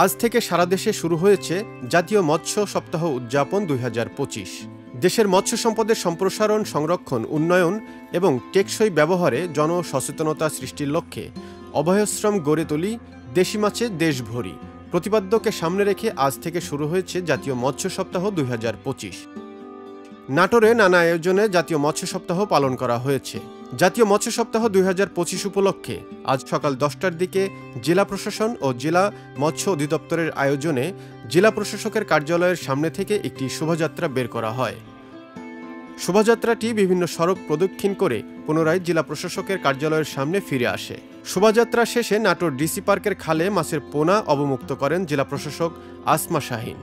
আজ থেকে সারা দেশে শুরু হয়েছে জাতীয় মৎস্য সপ্তাহ উদযাপন ২০২৫। দেশের মৎস্য সম্পদের সম্প্রসারণ, সংরক্ষণ, উন্নয়ন এবং টেকসই ব্যবহারে জনসচেতনতা সৃষ্টির লক্ষ্যে অভয়াশ্রম গড়ে তুলি, দেশি মাছে দেশ ভরি প্রতিপাদ্যকে সামনে রেখে আজ থেকে শুরু হয়েছে জাতীয় মৎস্য সপ্তাহ ২০২৫। নাটোরে নানা আয়োজনে জাতীয় মৎস্য সপ্তাহ পালন করা হয়েছে। জাতীয় মৎস্য সপ্তাহ ২০২৫ উপলক্ষে আজ সকাল ১০টার দিকে জেলা প্রশাসন ও জেলা মৎস্য অধিদপ্তরের আয়োজনে জেলা প্রশাসকের কার্যালয়ের সামনে থেকে একটি শোভাযাত্রা বের করা হয়। শোভাযাত্রাটি বিভিন্ন সড়ক প্রদক্ষিণ করে পুনরায় জেলা প্রশাসকের কার্যালয়ের সামনে ফিরে আসে। শোভাযাত্রা শেষে নাটোর ডিসি পার্কের খালে মাছের পোনা অবমুক্ত করেন জেলা প্রশাসক আসমা শাহীন।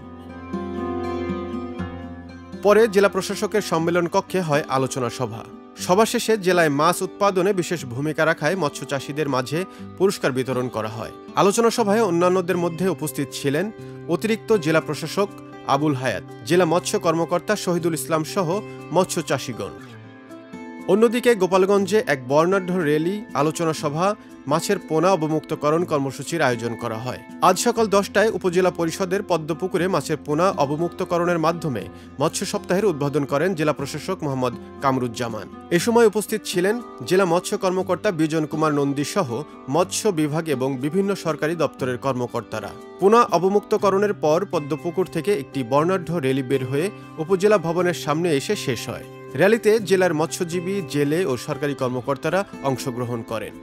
পরে জেলা প্রশাসকের সম্মেলন কক্ষে হয় আলোচনা সভা। সভা শেষে জেলায় মাছ উৎপাদনে বিশেষ ভূমিকা রাখায় মৎস্য চাষীদের মাঝে পুরস্কার বিতরণ করা হয়। আলোচনা সভায় অন্যান্যদের মধ্যে উপস্থিত ছিলেন অতিরিক্ত জেলা প্রশাসক আবুল হায়াত, জেলা মৎস্য কর্মকর্তা শহীদুল ইসলাম সহ মৎস্য চাষীগণ। অন্যদিকে গোপালগঞ্জে এক বর্ণাঢ্য র্যালি, আলোচনা সভা, মাছের পোনা অবমুক্তকরণ কর্মসূচির আয়োজন করা হয়। আজ সকাল ১০টায় উপজেলা পরিষদের পদ্মপুকুরে মাছের পোনা অবমুক্তকরণের মাধ্যমে মৎস্য সপ্তাহের উদ্বোধন করেন জেলা প্রশাসক মোহাম্মদ কামরুজ্জামান। এ সময় উপস্থিত ছিলেন জেলা মৎস্য কর্মকর্তা বিজন কুমার নন্দী সহ মৎস্য বিভাগ এবং বিভিন্ন সরকারি দপ্তরের কর্মকর্তারা। পোনা অবমুক্তকরণের পর পদ্মপুকুর থেকে একটি বর্ণাঢ্য র্যালি বের হয়ে উপজেলা ভবনের সামনে এসে শেষ হয়। র্যালিতে জেলার মৎস্যজীবী, জেলে ও সরকারি কর্মকর্তারা অংশগ্রহণ করেন।